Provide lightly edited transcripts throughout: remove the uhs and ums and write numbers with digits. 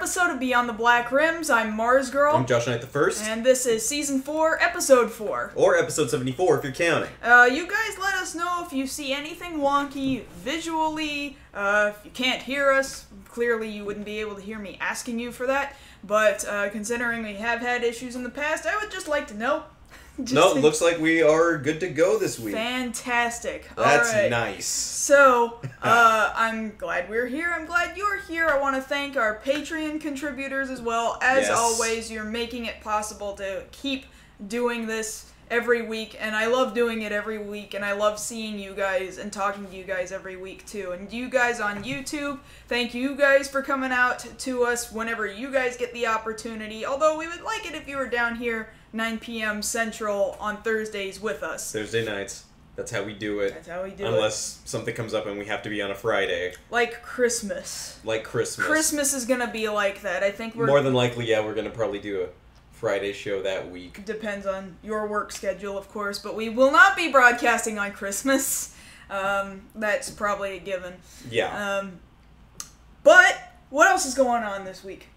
episode of Beyond the Black Rims. I'm Mars Girl. I'm Josh Knight the First. And this is Season 4, Episode 4. Or Episode 74 if you're counting. You guys let us know if you see anything wonky visually. If you can't hear us, clearly you wouldn't be able to hear me asking you for that. But considering we have had issues in the past, I would just like to know. Looks like we are good to go this week. Fantastic. That's All right. nice. So, I'm glad we're here. I'm glad you're here. I want to thank our Patreon contributors as well. As always, you're making it possible to keep doing this every week, and I love doing it every week, and I love seeing you guys and talking to you guys every week too. And you guys on YouTube, thank you guys for coming out to us whenever you guys get the opportunity, although we would like it if you were down here 9 p.m. Central on Thursdays with us. Thursday nights. That's how we do it. That's how we do Unless something comes up and we have to be on a Friday. Like Christmas. Like Christmas. Christmas is gonna be like that. I think we're... More than likely, yeah, we're gonna probably do a Friday show that week. Depends on your work schedule, of course, but we will not be broadcasting on Christmas. That's probably a given. Yeah. But, what else is going on this week?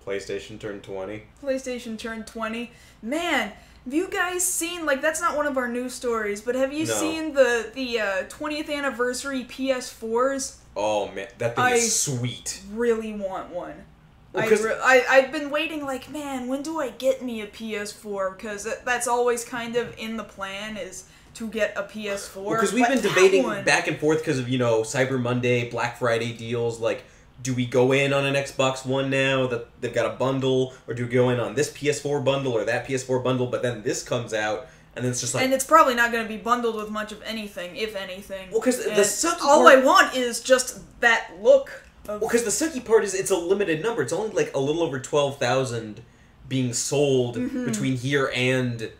PlayStation turned 20. PlayStation turned 20. Man, have you guys seen, like, that's not one of our news stories, but have you seen the 20th anniversary PS4s? Oh, man, that thing is sweet. I really want one. Well, I've been waiting, like, man, when do I get me a PS4? Because that's always kind of in the plan, is to get a PS4. Because we've been debating back and forth because of, Cyber Monday, Black Friday deals, like, do we go in on an Xbox One now that they've got a bundle, or do we go in on this PS4 bundle or that PS4 bundle, but then this comes out, and then it's just like... And it's probably not going to be bundled with much of anything, if anything. Well, because the sucky all part... I want is just that look of... Well, because the sucky part is it's a limited number. It's only like a little over 12,000 being sold between here and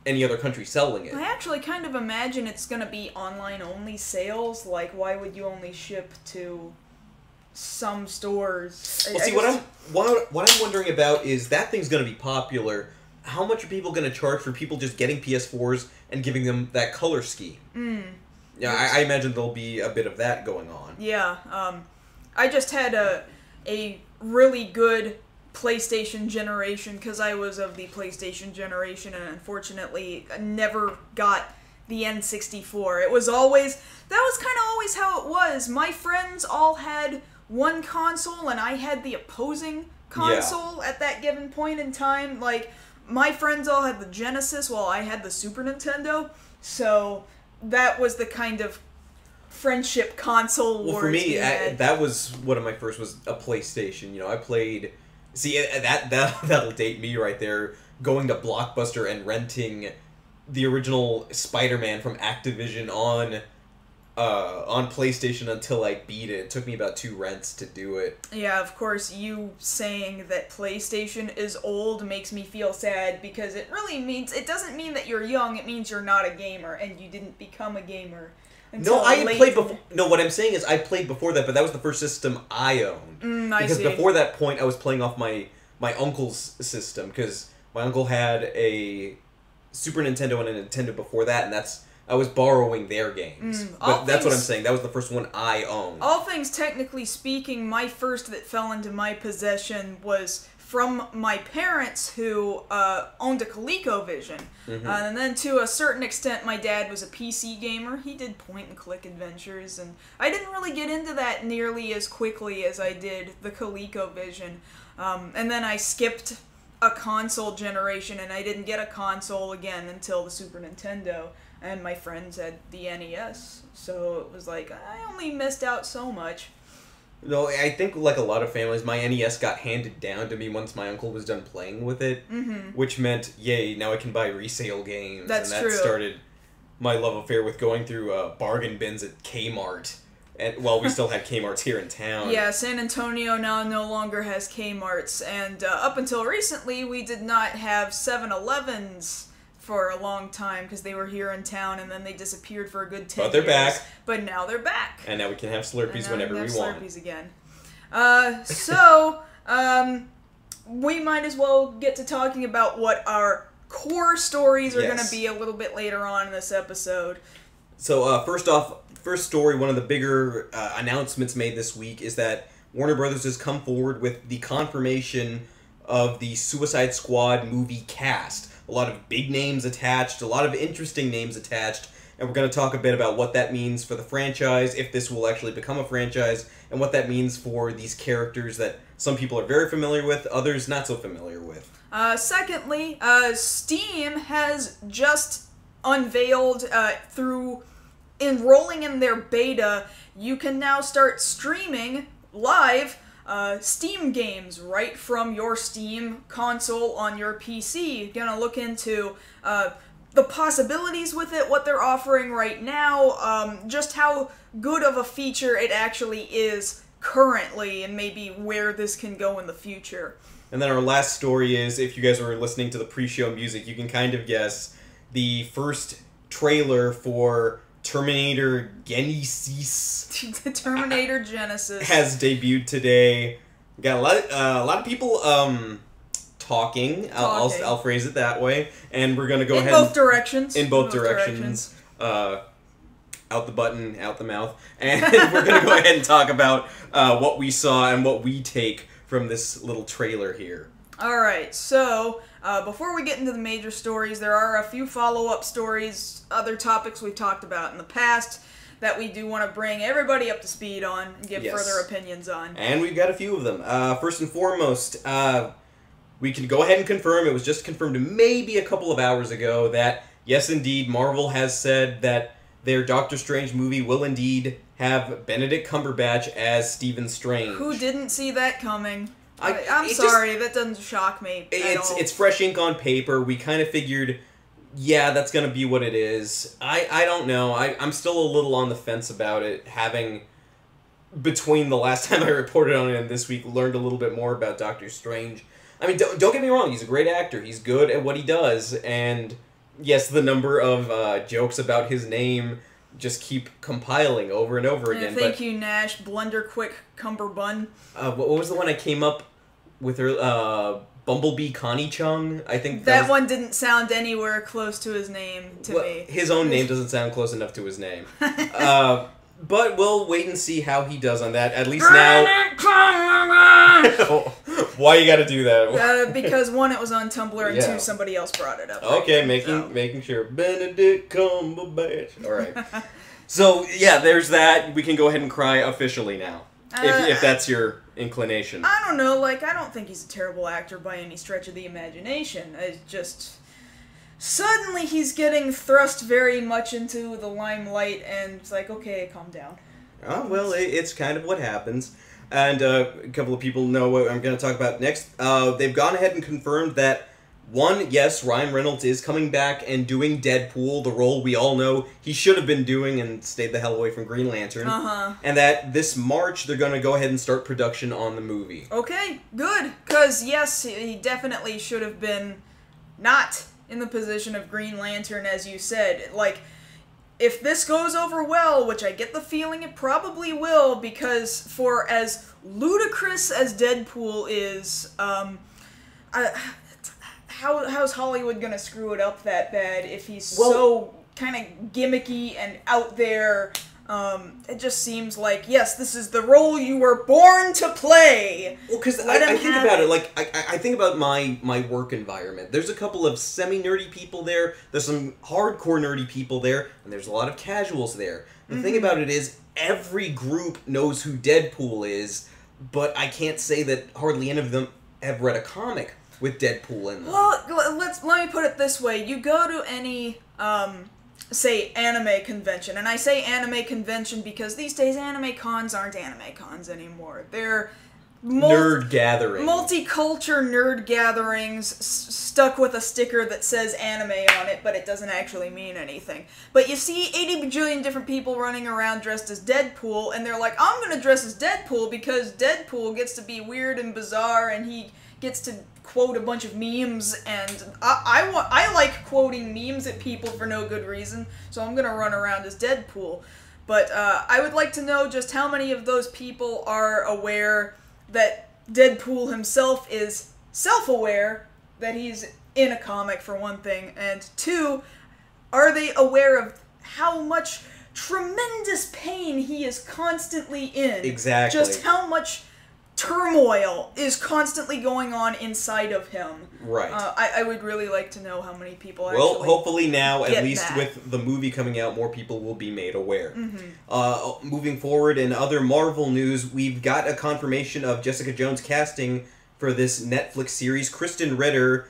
any other country selling it. I actually kind of imagine it's going to be online-only sales. Like, why would you only ship to... some stores. Well, see, what I'm wondering about is that thing's going to be popular. How much are people going to charge for people just getting PS4s and giving them that color scheme? Yeah, I imagine there'll be a bit of that going on. Yeah, I just had a really good PlayStation generation because I was of the PlayStation generation and unfortunately never got the N64. It was always, that was kind of always how it was. My friends all had one console and I had the opposing console at that given point in time. Like, my friends all had the Genesis while I had the Super Nintendo, so that was the kind of friendship console wars. Well, for me, that was one of my first was a PlayStation. I played... See, that'll date me right there, going to Blockbuster and renting the original Spider-Man from Activision on PlayStation until I beat it. It took me about 2 rents to do it. Yeah, of course, you saying that PlayStation is old makes me feel sad because it really means, it doesn't mean that you're young, it means you're not a gamer and you didn't become a gamer. No, I had played before. No, what I'm saying is I played before that, but that was the first system I owned. Because before that point, I was playing off my uncle's system, because my uncle had a Super Nintendo and a Nintendo before that, and I was borrowing their games. But that's what I'm saying. That was the first one I owned. All things technically speaking, my first that fell into my possession was from my parents who owned a ColecoVision. And then to a certain extent, my dad was a PC gamer. He did point-and-click adventures, and I didn't really get into that nearly as quickly as I did the ColecoVision. And then I skipped a console generation, and I didn't get a console again until the Super Nintendo. And my friends had the NES, so it was like, I only missed out so much. No, I think, like a lot of families, my NES got handed down to me once my uncle was done playing with it, which meant, yay, now I can buy resale games. That's true. And that started my love affair with going through bargain bins at Kmart. And, well, we still had Kmarts here in town. Yeah, San Antonio now no longer has Kmarts, and up until recently, we did not have 7-Elevens for a long time because they were here in town and then they disappeared for a good 10 years. But they're back. But now they're back. And now we can have Slurpees whenever we want. Slurpees again. So, we might as well get to talking about what our core stories are going to be a little bit later on in this episode. So, first story, one of the bigger announcements made this week is that Warner Brothers has come forward with the confirmation of the Suicide Squad movie cast. A lot of big names attached, a lot of interesting names attached, and we're going to talk a bit about what that means for the franchise, if this will actually become a franchise, and what that means for these characters that some people are very familiar with, others not so familiar with. Secondly, Steam has just unveiled through enrolling in their beta, you can now start streaming live Steam games right from your Steam console on your PC. Gonna look into the possibilities with it, what they're offering right now, just how good of a feature it actually is currently, and maybe where this can go in the future. And then our last story is, if you guys were listening to the pre-show music, you can kind of guess the first trailer for Terminator Genesis. Terminator Genesis has debuted today. Got a lot of people talking. I'll phrase it that way, and we're gonna go ahead in both directions. In both directions. Out the button, out the mouth, and we're gonna go ahead and talk about what we saw and what we take from this little trailer here. Alright, so before we get into the major stories, there are a few follow-up stories, other topics we've talked about in the past that we do want to bring everybody up to speed on and give further opinions on. And we've got a few of them. First and foremost, we can go ahead and confirm, it was just confirmed maybe a couple of hours ago, that yes indeed, Marvel has said that their Doctor Strange movie will indeed have Benedict Cumberbatch as Stephen Strange. Who didn't see that coming? I'm sorry, that doesn't shock me at all. It's fresh ink on paper. We kind of figured, yeah, that's going to be what it is. I don't know. I'm still a little on the fence about it, having, between the last time I reported on it and this week, learned a little bit more about Doctor Strange. I mean, don't get me wrong, he's a great actor. He's good at what he does, and yes, the number of jokes about his name just keep compiling over and over again. Thank you, Nash. Blunderquick Cumberbun. What was the one I came up with her? Bumblebee Connie Chung? I think that one didn't sound anywhere close to his name to me. His own name doesn't sound close enough to his name. But we'll wait and see how he does on that. At least now... Why you gotta do that? Because one, it was on Tumblr, and two, somebody else brought it up. Okay, making sure. Benedict Cumberbatch. Alright. So, yeah, there's that. We can go ahead and cry officially now. If that's your inclination. I don't know, I don't think he's a terrible actor by any stretch of the imagination. It's just... Suddenly he's getting thrust very much into the limelight, and it's like, okay, calm down. Oh, well, it's kind of what happens. And a couple of people know what I'm going to talk about next. They've gone ahead and confirmed that, one, yes, Ryan Reynolds is coming back and doing Deadpool, the role we all know he should have been doing and stayed the hell away from Green Lantern. And that this March they're going to go ahead and start production on the movie. Okay, good. Because, yes, he definitely should have been not in the position of Green Lantern, as you said. If this goes over well, which I get the feeling it probably will, because for as ludicrous as Deadpool is, how's Hollywood gonna screw it up that bad if he's so kind of gimmicky and out there? It just seems like, yes, this is the role you were born to play. Well, because I think about it, I think about my work environment. There's a couple of semi-nerdy people there, there's some hardcore nerdy people there, and there's a lot of casuals there. The thing about it is, every group knows who Deadpool is, but I can't say that hardly any of them have read a comic with Deadpool in them. Well, let me put it this way. You go to any, say, anime convention. And I say anime convention because these days anime cons aren't anime cons anymore. They're nerd gatherings. Multicultural nerd gatherings stuck with a sticker that says anime on it, but it doesn't actually mean anything. But you see 80 bajillion different people running around dressed as Deadpool, and they're like, I'm gonna dress as Deadpool because Deadpool gets to be weird and bizarre, and he gets to quote a bunch of memes, and I like quoting memes at people for no good reason, so I'm gonna run around as Deadpool. But I would like to know just how many of those people are aware that Deadpool himself is self-aware that he's in a comic, for one thing, and two, are they aware of how much tremendous pain he is constantly in? Exactly. Just how much turmoil is constantly going on inside of him. Right. I would really like to know how many people actually Well, hopefully now, at least that. with the movie coming out, more people will be made aware. Moving forward, in other Marvel news, we've got a confirmation of Jessica Jones casting for this Netflix series. Kristen Ritter,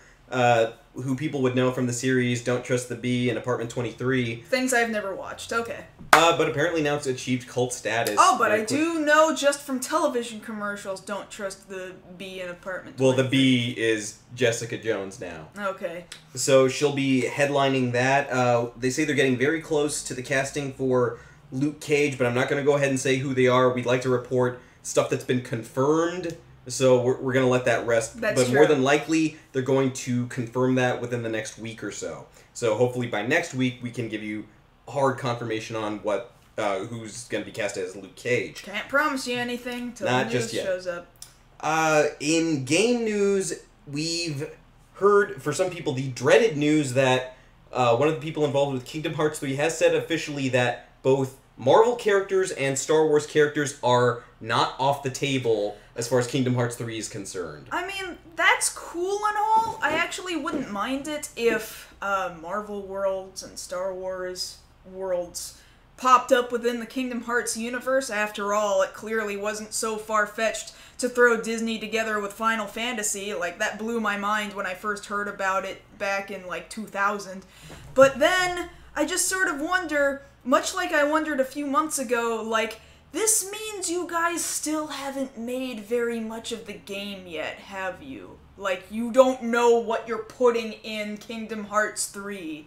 who people would know from the series Don't Trust the Bee and Apartment 23. Things I've never watched, okay. But apparently now it's achieved cult status. Oh, but I do know just from television commercials, Don't Trust the Bee in Apartment 23. Well, the Bee is Jessica Jones now. Okay. So she'll be headlining that. They say they're getting very close to the casting for Luke Cage, but I'm not going to go ahead and say who they are. We'd like to report stuff that's been confirmed. So we're going to let that rest. That's but true. More than likely, they're going to confirm that within the next week or so. So hopefully by next week, we can give you hard confirmation on what who's going to be cast as Luke Cage. Can't promise you anything till Not the just news yet. shows up. In game news, we've heard, for some people, the dreaded news that one of the people involved with Kingdom Hearts 3 has said officially that both Marvel characters and Star Wars characters are not off the table as far as Kingdom Hearts 3 is concerned. I mean, that's cool and all. I actually wouldn't mind it if Marvel worlds and Star Wars worlds popped up within the Kingdom Hearts universe. After all, it clearly wasn't so far-fetched to throw Disney together with Final Fantasy. Like, that blew my mind when I first heard about it back in, like, 2000. But then, I just sort of wonder, much like I wondered a few months ago, like, this means you guys still haven't made very much of the game yet, have you? Like, you don't know what you're putting in Kingdom Hearts 3.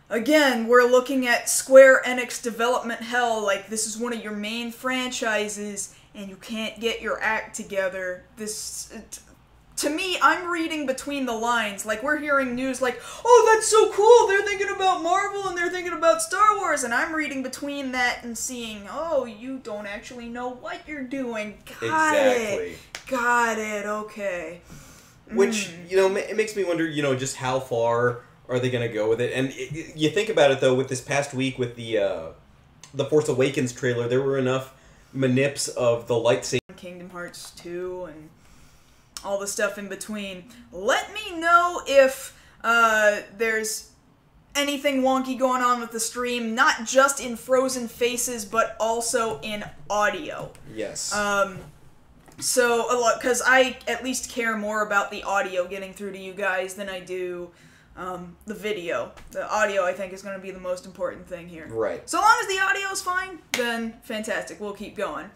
Again, we're looking at Square Enix development hell, like, this is one of your main franchises, and you can't get your act together. To me, I'm reading between the lines. Like, we're hearing news like, oh, that's so cool, they're thinking about Marvel and they're thinking about Star Wars, and I'm reading between that and seeing, oh, you don't actually know what you're doing. Got it, okay. Which, you know, it makes me wonder, you know, just how far are they going to go with it? And you think about it, though, with this past week with the Force Awakens trailer, there were enough manips of the lightsaber. Kingdom Hearts 2 and all the stuff in between. Let me know if there's anything wonky going on with the stream, not just in frozen faces, but also in audio. Yes. So, a lot, because I at least care more about the audio getting through to you guys than I do the video. The audio, I think, is going to be the most important thing here. Right. So long as the audio is fine, then fantastic. We'll keep going.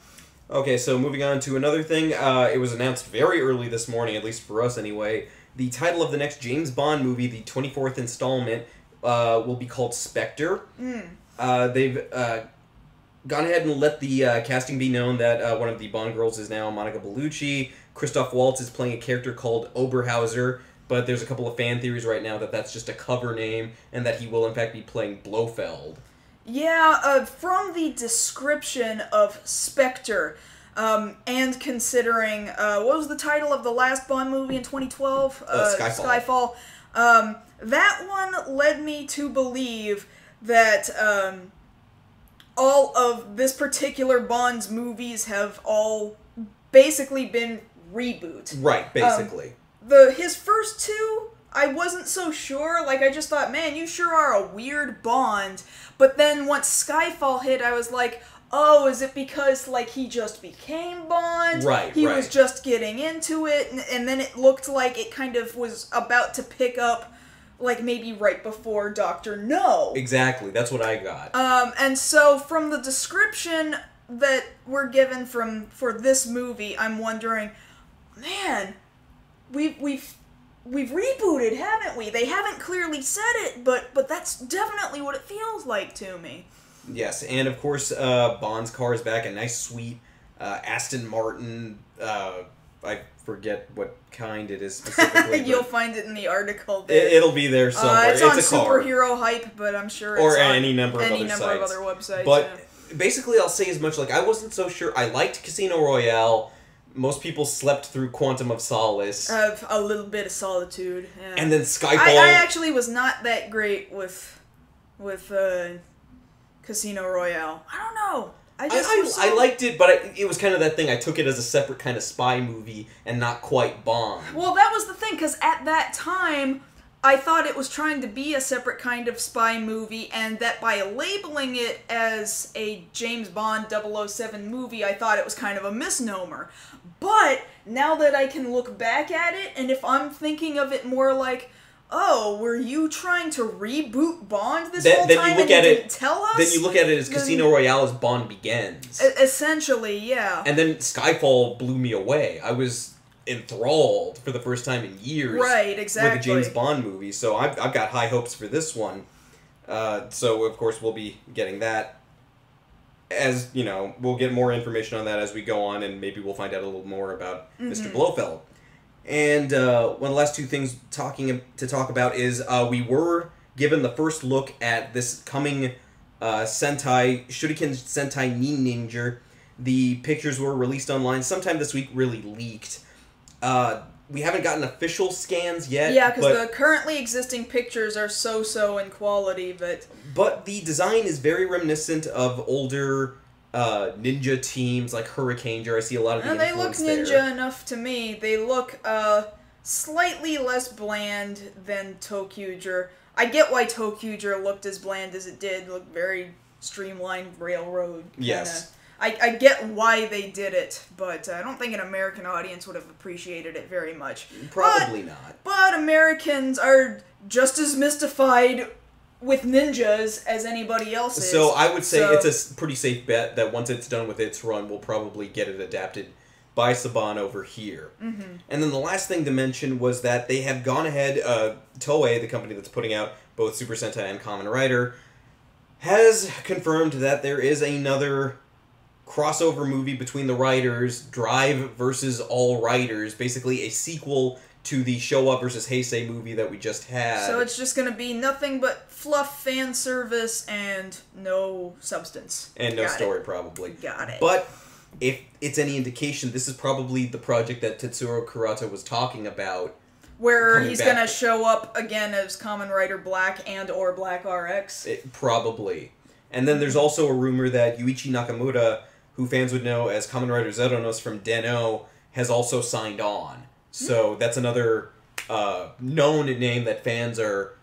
Okay, so moving on to another thing. It was announced very early this morning, at least for us anyway. The title of the next James Bond movie, the 24th installment, will be called Spectre. They've gone ahead and let the casting be known that one of the Bond girls is now Monica Bellucci. Christoph Waltz is playing a character called Oberhauser, but there's a couple of fan theories right now that that's just a cover name and that he will in fact be playing Blofeld. Yeah, from the description of Spectre, and considering, what was the title of the last Bond movie in 2012? Skyfall. That one led me to believe that all of this particular Bond's movies have all basically been reboots. Right, basically. His first two, I wasn't so sure. Like, I just thought, man, you sure are a weird Bond. But then once Skyfall hit, I was like, oh, is it because, like, he just became Bond? Right, He was just getting into it, and then it looked like it kind of was about to pick up, like, maybe right before Dr. No. Exactly, that's what I got. And so from the description that we're given for this movie, I'm wondering, man, we've rebooted, haven't we? They haven't clearly said it, but that's definitely what it feels like to me. Yes, and of course, Bond's car is back, a nice, sweet Aston Martin. I forget what kind it is specifically. You'll find it in the article. It'll be there somewhere. It's on a car. Superhero Hype, but I'm sure it's or on any number of other websites. But basically, I'll say as much. Like, I wasn't so sure. I liked Casino Royale. Most people slept through Quantum of Solace. A little bit of Solitude. Yeah. And then Skyfall. I actually was not that great with Casino Royale. I don't know. I I liked it, but it was kind of that thing. I took it as a separate kind of spy movie and not quite Bond. Well, that was the thing, because at that time, I thought it was trying to be a separate kind of spy movie, and that by labeling it as a James Bond 007 movie, I thought it was kind of a misnomer. But now that I can look back at it, and if I'm thinking of it more like, oh, were you trying to reboot Bond this whole time and you didn't tell us? Then you look at it as Casino Royale as Bond Begins. Essentially, yeah. And then Skyfall blew me away. I was enthralled for the first time in years. Right, exactly. With a James Bond movie. So I've got high hopes for this one. So, of course, we'll be getting that. As, you know, we'll get more information on that as we go on, and maybe we'll find out a little more about Mr. Blofeld. And one of the last two things to talk about is we were given the first look at this coming Shuriken Sentai Ninja. The pictures were released online sometime this week, really leaked. We haven't gotten official scans yet. Yeah, because the currently existing pictures are so-so in quality, but... But the design is very reminiscent of older... ninja teams like Hurricaneger. I see a lot of the influence there. They look ninja enough to me. They look slightly less bland than Tokyuger. I get why Tokyuger looked as bland as it did. It looked very streamlined railroad. Yes. I get why they did it, but I don't think an American audience would have appreciated it very much. Probably not. But Americans are just as mystified with ninjas as anybody else is. So I would say it's a pretty safe bet that once it's done with its run, we'll probably get it adapted by Saban over here. And then the last thing to mention was that they have gone ahead, Toei, the company that's putting out both Super Sentai and Kamen Rider, has confirmed that there is another crossover movie between the writers, Drive versus All Riders, basically a sequel to the Showa versus Heisei movie that we just had. So it's just going to be nothing but fluff, fan service, and no substance. And no story, probably. Got it. But if it's any indication, this is probably the project that Tetsuro Kurata was talking about. Where he's going to show up again as Kamen Rider Black and or Black RX. Probably. And then there's also a rumor that Yuichi Nakamura, who fans would know as Kamen Rider Zeronos from Den-O, has also signed on. So that's another known name that fans are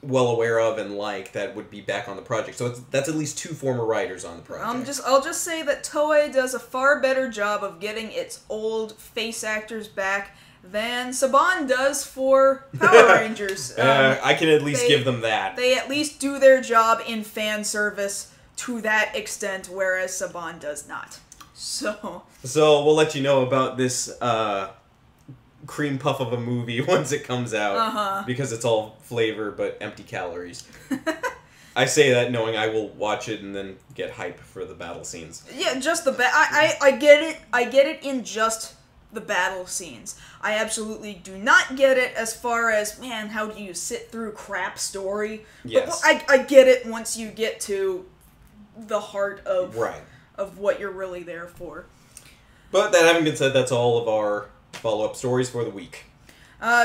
well aware of and like that would be back on the project. So that's at least two former writers on the project. I'll just say that Toei does a far better job of getting its old face actors back than Saban does for Power Rangers. I can at least give them that. They at least do their job in fan service to that extent, whereas Saban does not. So we'll let you know about this cream puff of a movie once it comes out, because it's all flavor but empty calories. I say that knowing I will watch it and then get hype for the battle scenes. Yeah, just the I get it. I get it in just the battle scenes. I absolutely do not get it as far as, man, how do you sit through crap story? Yes. But I get it once you get to the heart of what you're really there for. But that having been said, that's all of our follow-up stories for the week.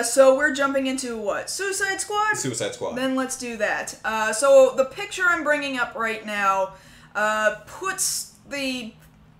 So we're jumping into what? Suicide Squad? Suicide Squad. Then let's do that. So the picture I'm bringing up right now puts the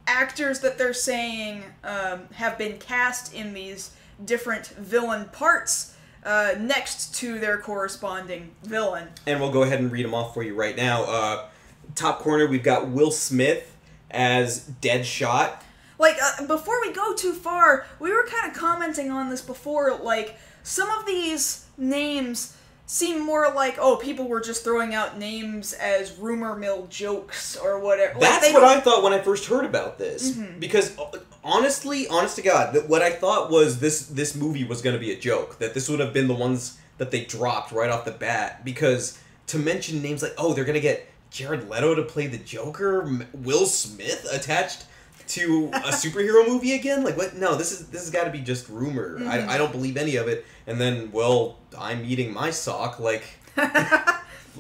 actors that they're saying have been cast in these different villain parts next to their corresponding villain. And we'll go ahead and read them off for you right now. Top corner, we've got Will Smith as Deadshot. Like, before we go too far, we were kind of commenting on this before, like, some of these names seem more like, oh, people were just throwing out names as rumor mill jokes or whatever. That's what I thought when I first heard about this. Because, honestly, honest to God, what I thought was this movie was going to be a joke. That this would have been the ones that they dropped right off the bat. Because to mention names like, oh, they're going to get Jared Leto to play the Joker, Will Smith attached to a superhero movie again? Like, what? No, this has got to be just rumor. I don't believe any of it. And then, well, I'm eating my sock. Like,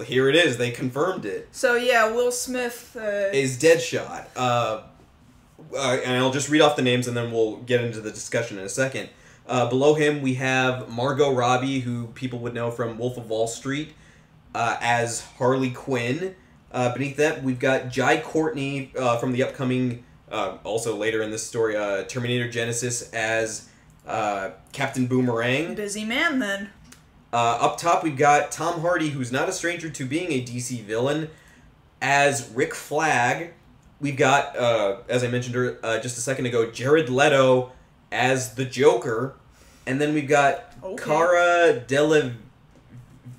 here it is. They confirmed it. So, yeah, Will Smith is Deadshot. And I'll just read off the names and then we'll get into the discussion in a second. Below him, we have Margot Robbie, who people would know from Wolf of Wall Street, as Harley Quinn. Beneath that, we've got Jai Courtney from the upcoming, also later in this story, Terminator Genesis as Captain Boomerang. Busy man, then. Up top, we've got Tom Hardy, who's not a stranger to being a DC villain, as Rick Flag. We've got, as I mentioned just a second ago, Jared Leto as the Joker. And then we've got Cara Delevingne.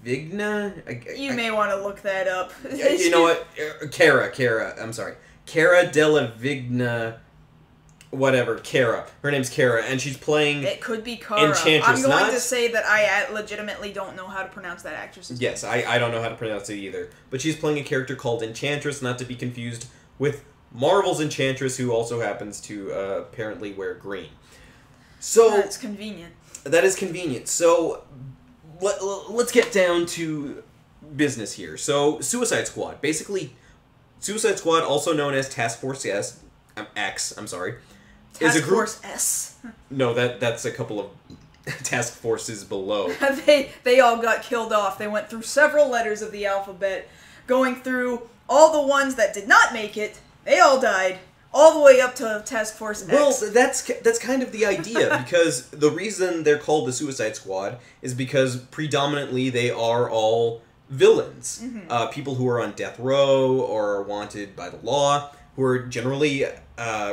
You may want to look that up. You know what? Cara Delevingne. Whatever, Kara. Her name's Kara, and she's playing... It could be Kara. Enchantress. I'm going to say that I legitimately don't know how to pronounce that actress's name. Yes, I don't know how to pronounce it either. But she's playing a character called Enchantress, not to be confused with Marvel's Enchantress, who also happens to apparently wear green. So... That's convenient. That is convenient. So, let's get down to business here. So, Suicide Squad. Basically, Suicide Squad, also known as Task Force X, I'm sorry. Task Force S. No, that's a couple of task forces below. They all got killed off. They went through several letters of the alphabet, going through all the ones that did not make it. They all died, all the way up to Task Force X. Well, that's kind of the idea, because the reason they're called the Suicide Squad is because predominantly they are all villains. Mm-hmm. People who are on death row or are wanted by the law, who are generally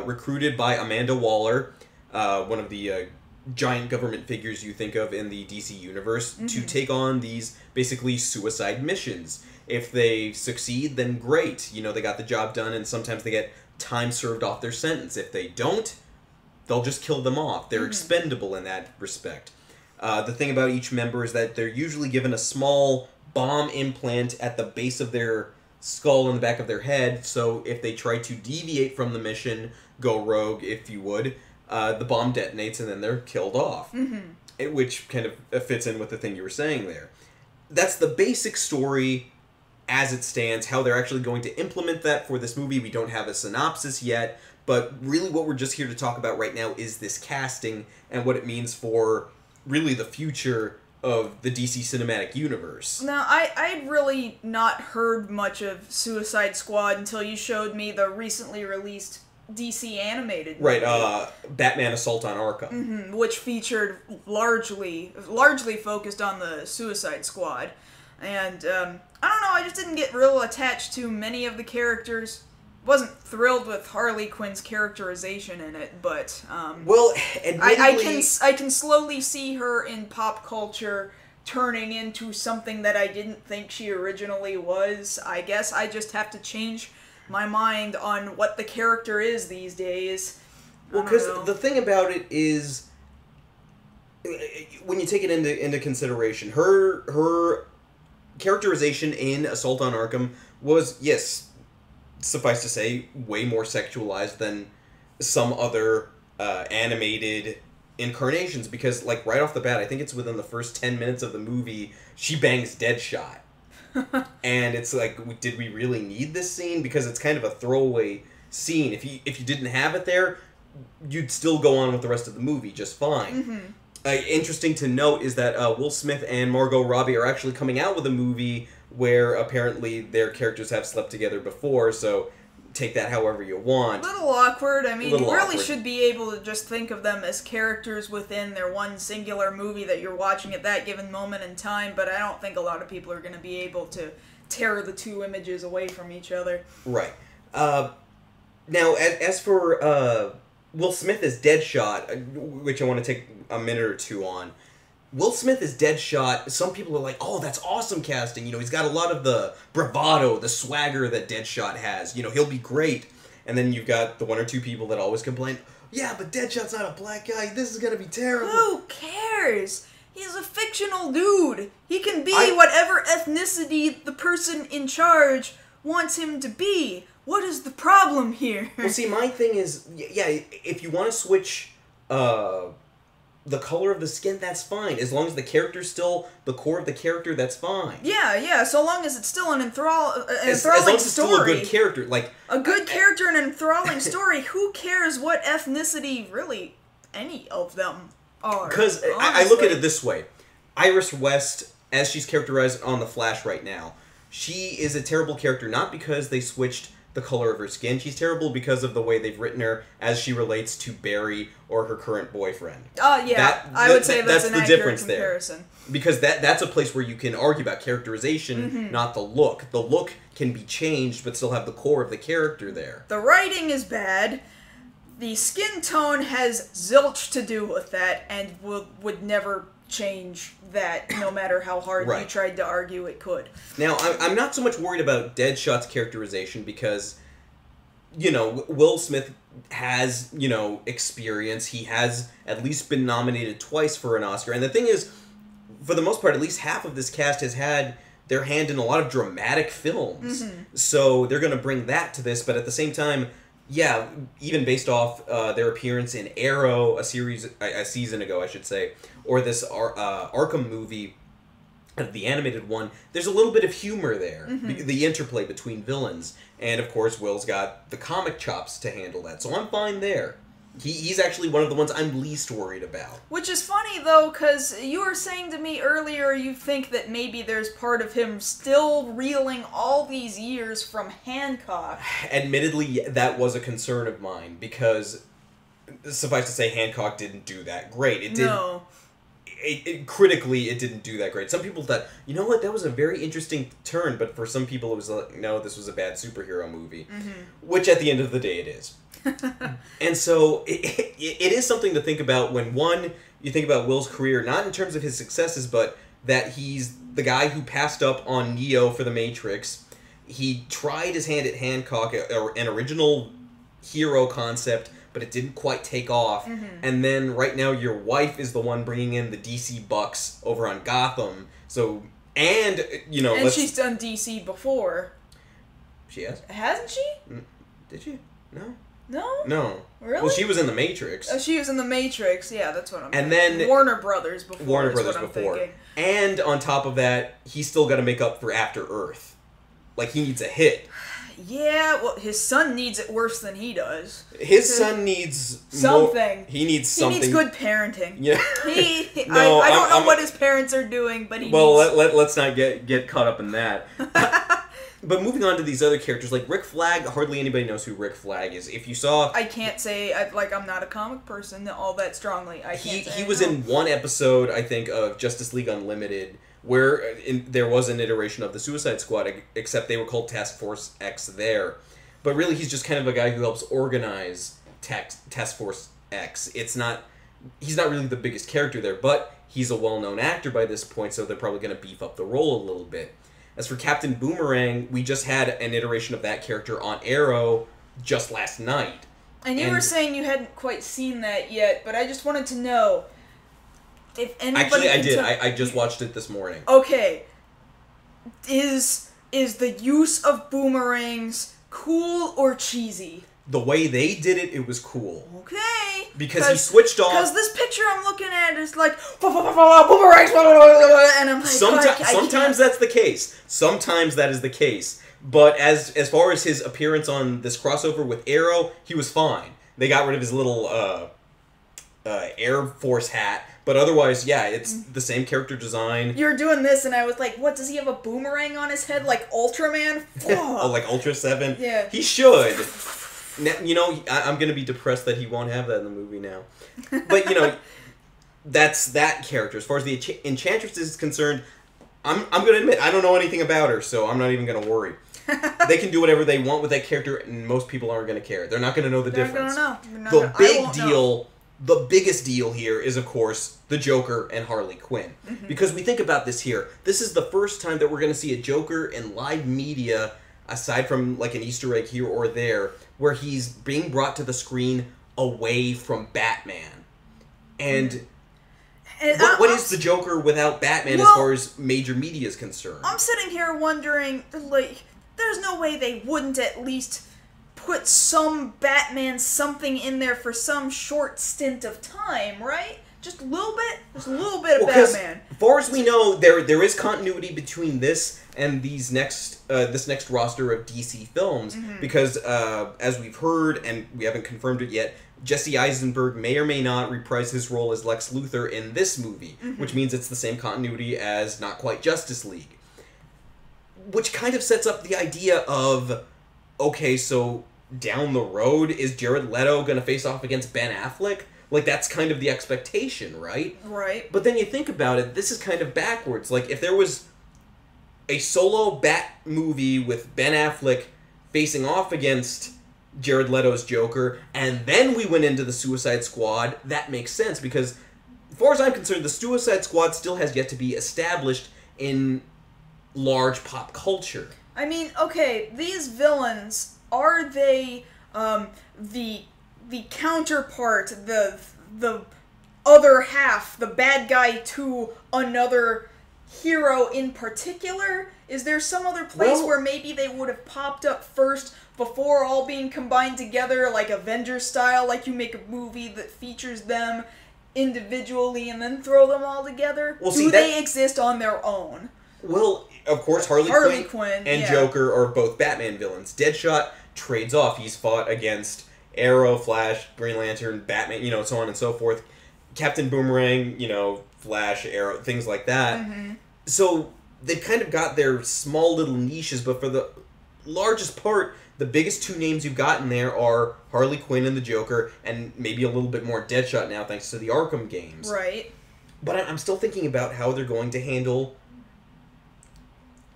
recruited by Amanda Waller, one of the giant government figures you think of in the DC universe, mm-hmm. to take on these basically suicide missions. If they succeed, then great. You know, they got the job done, and sometimes they get time served off their sentence. If they don't, they'll just kill them off. They're mm-hmm. expendable in that respect. The thing about each member is that they're usually given a small bomb implant at the base of their skull in the back of their head, so if they try to deviate from the mission, go rogue, if you would, the bomb detonates and then they're killed off. Mm-hmm. Which kind of fits in with the thing you were saying there. That's the basic story as it stands. How they're actually going to implement that for this movie, we don't have a synopsis yet, but really what we're just here to talk about right now is this casting and what it means for really the future of the DC Cinematic Universe. Now, I'd really not heard much of Suicide Squad until you showed me the recently released DC animated movie. Right, Batman Assault on Arkham. Mm-hmm, which featured largely focused on the Suicide Squad. And, I don't know, I just didn't get real attached to many of the characters. Wasn't thrilled with Harley Quinn's characterization in it, but well, I can slowly see her in pop culture turning into something that I didn't think she originally was. I guess I just have to change my mind on what the character is these days. Well, because the thing about it is, when you take it into consideration, her characterization in Assault on Arkham was, yes, suffice to say, way more sexualized than some other animated incarnations, because, like, right off the bat, I think it's within the first 10 minutes of the movie, she bangs Deadshot. And it's like, did we really need this scene? Because it's kind of a throwaway scene. If you didn't have it there, you'd still go on with the rest of the movie just fine. Mm-hmm. Interesting to note is that Will Smith and Margot Robbie are actually coming out with a movie where apparently their characters have slept together before, so take that however you want. A little awkward. I mean, you really should be able to just think of them as characters within their one singular movie that you're watching at that given moment in time, but I don't think a lot of people are going to be able to tear the two images away from each other. Right. Now, as for Will Smith as Deadshot, which I want to take a minute or two on, Will Smith is Deadshot. Some people are like, oh, that's awesome casting. You know, he's got a lot of the bravado, the swagger that Deadshot has. You know, he'll be great. And then you've got the one or two people that always complain, yeah, but Deadshot's not a black guy. This is going to be terrible. Who cares? He's a fictional dude. He can be whatever ethnicity the person in charge wants him to be. What is the problem here? Well, see, my thing is, yeah, if you want to switch the color of the skin, that's fine. As long as the character's still the core of the character, that's fine. Yeah, so long as it's still an enthralling as long as it's story. Still a good character. Like, a good character and an enthralling story, who cares what ethnicity really any of them are? Because I look at it this way. Iris West, as she's characterized on The Flash right now, she is a terrible character, not because they switched the color of her skin. She's terrible because of the way they've written her as she relates to Barry or her current boyfriend. Yeah, I would say that's an accurate comparison. There. Because that's a place where you can argue about characterization, not the look. The look can be changed, but still have the core of the character there. The writing is bad. The skin tone has zilch to do with that, and would never change that, no matter how hard you tried to argue it could. Now, I'm not so much worried about Deadshot's characterization because, you know, Will Smith has, you know, experience. He has at least been nominated twice for an Oscar. And the thing is, for the most part, at least half of this cast has had their hand in a lot of dramatic films. So they're going to bring that to this, but at the same time, yeah, even based off their appearance in Arrow, a season ago, I should say, or this Arkham movie, the animated one, there's a little bit of humor there, the interplay between villains, and of course Will's got the comic chops to handle that, so I'm fine there. He's actually one of the ones I'm least worried about. Which is funny, though, because you were saying to me earlier you think that maybe there's part of him still reeling all these years from Hancock. Admittedly, that was a concern of mine, because, suffice to say, Hancock didn't do that great. It did. No. Critically, it didn't do that great. Some people thought, you know what, that was a very interesting turn, but for some people it was like, no, this was a bad superhero movie. Which, at the end of the day, it is. And so it is something to think about when, one, you think about Will's career, not in terms of his successes, but that he's the guy who passed up on Neo for The Matrix. He tried his hand at Hancock, an original hero concept, but it didn't quite take off. And then right now your wife is the one bringing in the DC Bucks over on Gotham. So, and, you know... And she's done DC before. She has? Hasn't she? Did she? No. No? No. Really? Well, she was in The Matrix. Oh, she was in The Matrix. Yeah, that's what I'm And then... Warner Brothers before. Warner Brothers before. And on top of that, he's still got to make up for After Earth. Like, he needs a hit. Yeah, well, his son needs it worse than he does. His son needs... something. He needs something. He needs good parenting. Yeah. No, I don't know what his parents are doing, but he needs... Well, let's not get caught up in that. But moving on to these other characters, like Rick Flag, hardly anybody knows who Rick Flag is. If you saw... I can't say, I'm not a comic person all that strongly. He was in one episode, I think, of Justice League Unlimited, where there was an iteration of the Suicide Squad, except they were called Task Force X there. But really, he's just kind of a guy who helps organize Task Force X. He's not really the biggest character there, but he's a well-known actor by this point, so they're probably going to beef up the role a little bit. As for Captain Boomerang, we just had an iteration of that character on Arrow just last night. And you were saying you hadn't quite seen that yet, but I just wanted to know if anybody... Actually, I did. I just watched it this morning. Okay. Is the use of boomerangs cool or cheesy? The way they did it, it was cool. Okay. Because he switched off... Because this picture I'm looking at is like, boomerangs, and I'm like, sometimes that's the case. Sometimes that is the case. But as far as his appearance on this crossover with Arrow, he was fine. They got rid of his little Air Force hat. But otherwise, yeah, it's the same character design. You were doing this, and I was like, what, does he have a boomerang on his head like Ultraman? Oh, like Ultra 7? Yeah. He should. Now, you know, I'm going to be depressed that he won't have that in the movie now. But, you know, that's that character. As far as the Enchantress is concerned, I'm going to admit, I don't know anything about her, so I'm not even going to worry. They can do whatever they want with that character, and most people aren't going to care. They're not going to know the difference. The biggest deal here is, of course, the Joker and Harley Quinn. Because we think about this here. This is the first time that we're going to see a Joker in live media, aside from like an Easter egg here or there, where he's being brought to the screen away from Batman. And what is the Joker without Batman as far as major media is concerned? I'm sitting here wondering, like, there's no way they wouldn't at least put some Batman something in there for some short stint of time, right? Just a little bit? Just a little bit of Batman. As far as we know, there is continuity between this and these this next roster of DC films, because as we've heard, and we haven't confirmed it yet, Jesse Eisenberg may or may not reprise his role as Lex Luthor in this movie, which means it's the same continuity as Not Quite Justice League. which kind of sets up the idea of, okay, so down the road, is Jared Leto going to face off against Ben Affleck? Like, that's kind of the expectation, right? Right. But then you think about it, this is kind of backwards. Like, if there was a solo Bat movie with Ben Affleck facing off against Jared Leto's Joker, and then we went into the Suicide Squad, that makes sense, because as far as I'm concerned, the Suicide Squad still has yet to be established in large pop culture. I mean, okay, these villains, are they the counterpart, the other half, the bad guy to another hero in particular? Is there some other place where maybe they would have popped up first before all being combined together, like Avengers style, like you make a movie that features them individually and then throw them all together? Well, do they exist on their own? Well, of course, Harley Quinn and Joker are both Batman villains. Deadshot trades off. He's fought against Arrow, Flash, Green Lantern, Batman, so on and so forth. Captain Boomerang, Flash, Arrow, things like that. Mm-hmm. So they've kind of got their small little niches, but for the largest part, the biggest two names you've got in there are Harley Quinn and the Joker, and maybe a little bit more Deadshot now thanks to the Arkham games. Right. But I'm still thinking about how they're going to handle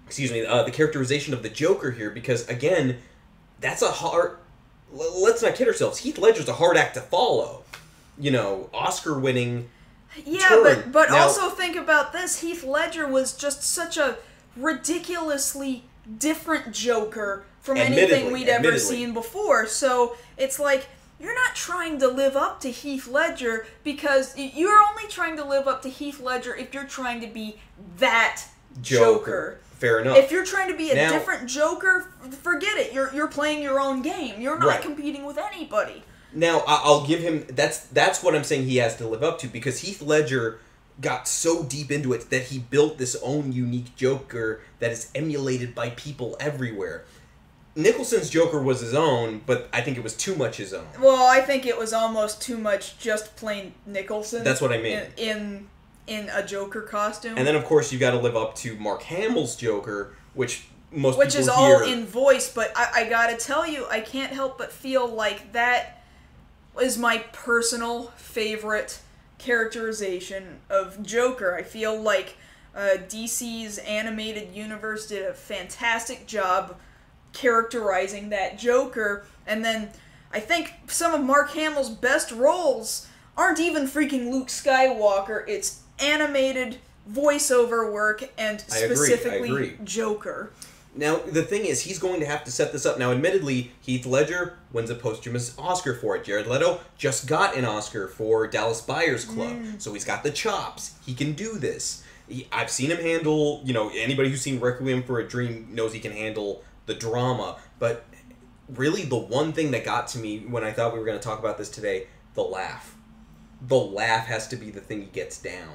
the characterization of the Joker here, because, again, that's a hard... Let's not kid ourselves. Heath Ledger's a hard act to follow. Oscar-winning turn. but now, also think about this. Heath Ledger was just such a ridiculously different Joker from anything we'd ever seen before. So it's like, you're not trying to live up to Heath Ledger, because you're only trying to live up to Heath Ledger if you're trying to be that Joker. Fair enough. If you're trying to be a different Joker, forget it. You're playing your own game. You're not competing with anybody. Now, I'll give him... That's what I'm saying he has to live up to, because Heath Ledger got so deep into it that he built this own unique Joker that is emulated by people everywhere. Nicholson's Joker was his own, but I think it was too much his own. Well, I think it was almost too much just plain Nicholson. That's what I mean. In a Joker costume. And then, of course, you got to live up to Mark Hamill's Joker, which most people is all in voice, but I gotta tell you, I can't help but feel like that is my personal favorite characterization of Joker. I feel like DC's animated universe did a fantastic job characterizing that Joker, and then I think some of Mark Hamill's best roles aren't even freaking Luke Skywalker, it's animated voiceover work and specifically Joker. Now, the thing is, he's going to have to set this up. Now, admittedly, Heath Ledger wins a posthumous Oscar for it. Jared Leto just got an Oscar for Dallas Buyers Club, so he's got the chops. He can do this. I've seen him handle, anybody who's seen Requiem for a Dream knows he can handle the drama. But really, the one thing that got to me when I thought we were going to talk about this today, the laugh. The laugh has to be the thing he gets down.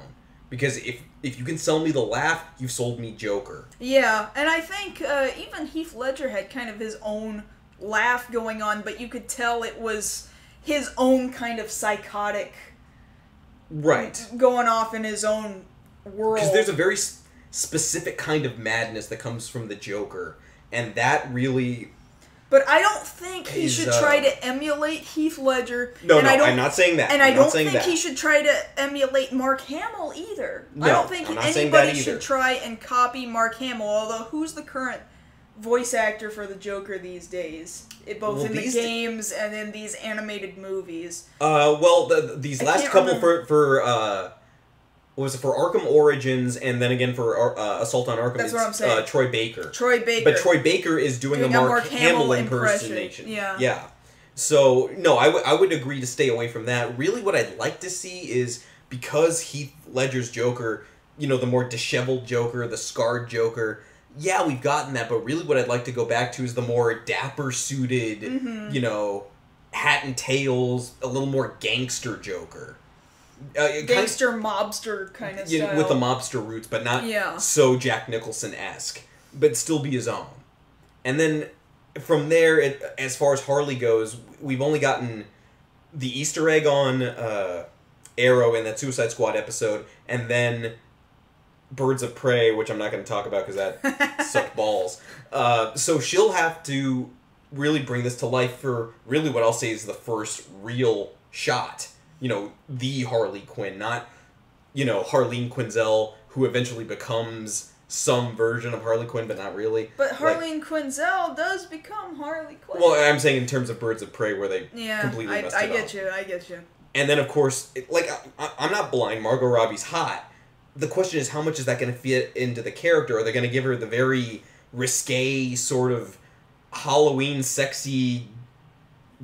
Because if you can sell me the laugh, you've sold me Joker. Yeah, and I think even Heath Ledger had kind of his own laugh going on, but you could tell it was his own kind of psychotic... Right. Going off in his own world. Because there's a very specific kind of madness that comes from the Joker, and that really... But I don't think he should try to emulate Heath Ledger. No, I'm not saying that. And I don't think he should try to emulate Mark Hamill either. No, I don't think anybody should try and copy Mark Hamill, although who's the current voice actor for the Joker these days? Both in the games and in these animated movies. These last couple for what was it, for Arkham Origins, and then again for Assault on Arkham. That's what I'm saying. Troy Baker. But Troy Baker is doing a Mark Hamill impersonation. Yeah. So, no, I would agree to stay away from that. Really what I'd like to see is, because Heath Ledger's Joker, the more disheveled Joker, the scarred Joker, yeah, we've gotten that, but really what I'd like to go back to is the more dapper-suited, hat and tails, a little more gangster Joker. Gangster mobster kind of style. With the mobster roots, but not so Jack Nicholson-esque, but still be his own. And then from there, as far as Harley goes, we've only gotten the Easter egg on Arrow in that Suicide Squad episode, and then Birds of Prey, which I'm not going to talk about because that sucked balls. So she'll have to really bring this to life for really what I'll say is the first real shot. You know, the Harley Quinn, not, you know, Harleen Quinzel, who eventually becomes some version of Harley Quinn, but not really. But Harleen Quinzel does become Harley Quinn. Well, I'm saying in terms of Birds of Prey, where they completely messed it up. I get you. And then, of course, I'm not blind. Margot Robbie's hot. The question is, how much is that going to fit into the character? Are they going to give her the very risque, sort of Halloween sexy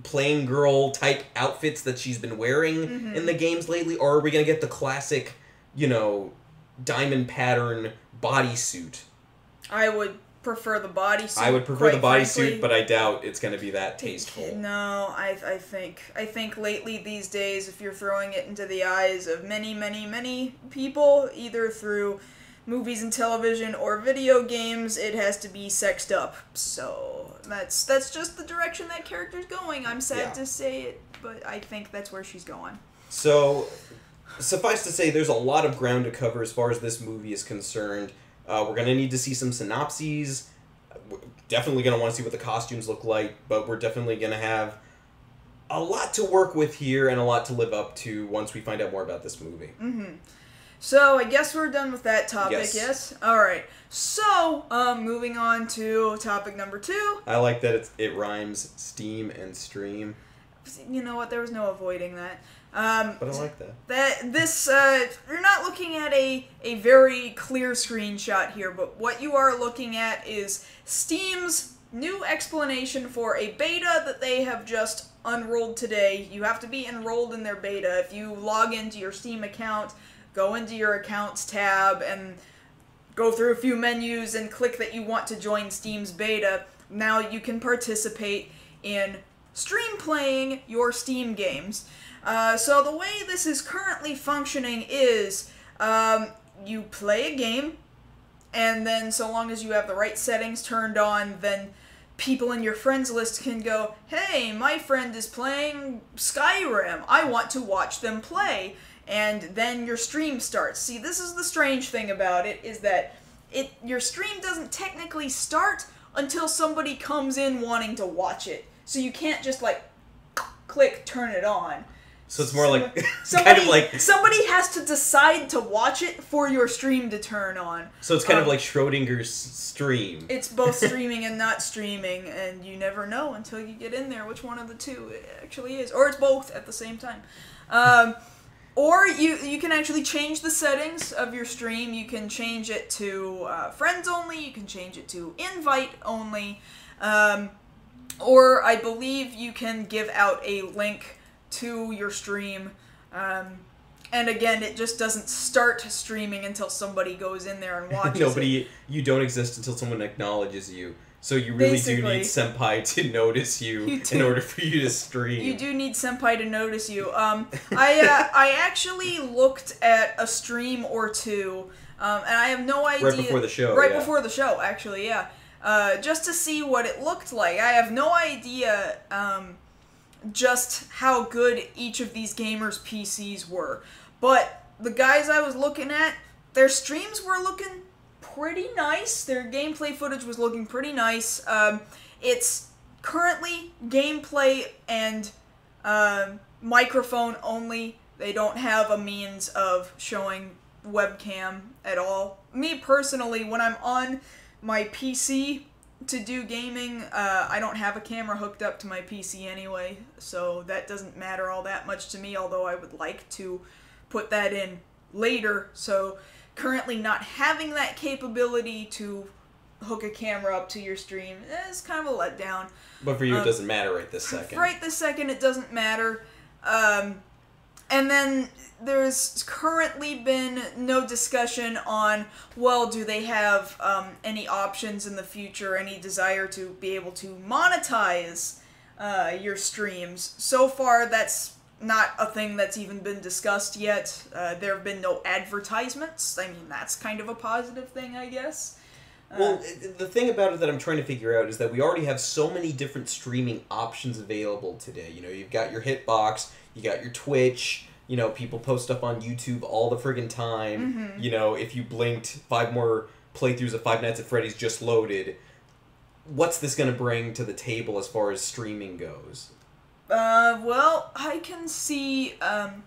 plain girl type outfits that she's been wearing in the games lately? Or are we going to get the classic, you know, diamond pattern bodysuit? I would prefer the bodysuit. I would prefer the bodysuit, but I doubt it's going to be that tasteful. No, I think lately these days, if you're throwing it into the eyes of many people, either through movies and television or video games, it has to be sexed up. So that's just the direction that character's going. I'm sad to say it, but I think that's where she's going. So, suffice to say, there's a lot of ground to cover as far as this movie is concerned. We're going to need to see some synopses. We're definitely going to want to see what the costumes look like, but we're definitely going to have a lot to work with here and a lot to live up to once we find out more about this movie. So, I guess we're done with that topic, yes? Alright. So, moving on to topic number 2. I like that it rhymes Steam and Stream. You know what? There was no avoiding that. But I like that. You're not looking at a very clear screenshot here, but what you are looking at is Steam's new explanation for a beta that they have just unrolled today. You have to be enrolled in their beta. If you log into your Steam account, go into your accounts tab and go through a few menus and click that you want to join Steam's beta, now you can participate in stream playing your Steam games. So the way this is currently functioning is you play a game, and then so long as you have the right settings turned on, then people in your friends list can go, hey, my friend is playing Skyrim, I want to watch them play, and then your stream starts. See, this is the strange thing about it, is that your stream doesn't technically start until somebody comes in wanting to watch it. So you can't just, like, click, turn it on. So it's more like, kind of like... Somebody has to decide to watch it for your stream to turn on. So it's kind of like Schrodinger's stream. It's both streaming and not streaming, and you never know until you get in there which one of the two it actually is. Or it's both at the same time. Or you can actually change the settings of your stream. You can change it to friends only, you can change it to invite only, or I believe you can give out a link to your stream, and again, it just doesn't start streaming until somebody goes in there and watches You don't exist until someone acknowledges you. So you really do need Senpai to notice you in order for you to stream. You do need Senpai to notice you. I actually looked at a stream or two, and I have no idea... Right before the show, Right before the show, actually, yeah. Just to see what it looked like. I have no idea just how good each of these gamers' PCs were. But the guys I was looking at, their streams were looking pretty nice. Their gameplay footage was looking pretty nice. It's currently gameplay and microphone only. They don't have a means of showing webcam at all. Me personally, when I'm on my PC to do gaming, I don't have a camera hooked up to my PC anyway, so that doesn't matter all that much to me, although I would like to put that in later. So currently not having that capability to hook a camera up to your stream is kind of a letdown. But for you, it doesn't matter right this second. Right this second, it doesn't matter. And then there's currently been no discussion on, well, do they have any options in the future, any desire to be able to monetize your streams. So far, that's not a thing that's even been discussed yet. There have been no advertisements. I mean, that's kind of a positive thing, I guess. Well, the thing about it that I'm trying to figure out is that we already have so many different streaming options available today. You know, you've got your Hitbox, you got your Twitch, You know, people post stuff on YouTube all the friggin' time. You know, if you blinked, 5 more playthroughs of Five Nights at Freddy's just loaded. What's this going to bring to the table as far as streaming goes? Well, I can see, an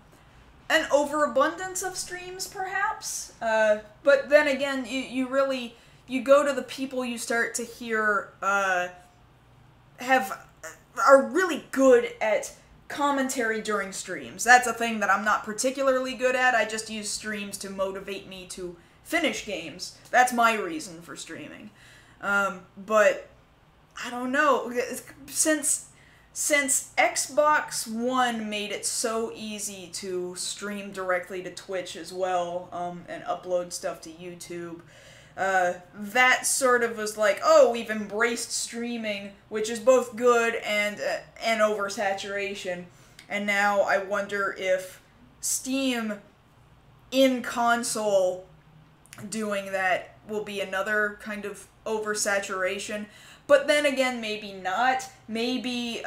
overabundance of streams, perhaps. But then again, you go to the people you start to hear, are really good at commentary during streams. That's a thing that I'm not particularly good at. I just use streams to motivate me to finish games. That's my reason for streaming. But I don't know. Since Xbox One made it so easy to stream directly to Twitch as well, and upload stuff to YouTube, that sort of was like, oh, we've embraced streaming, which is both good and oversaturation. And now I wonder if Steam in console doing that will be another kind of oversaturation. But then again, maybe not. Maybe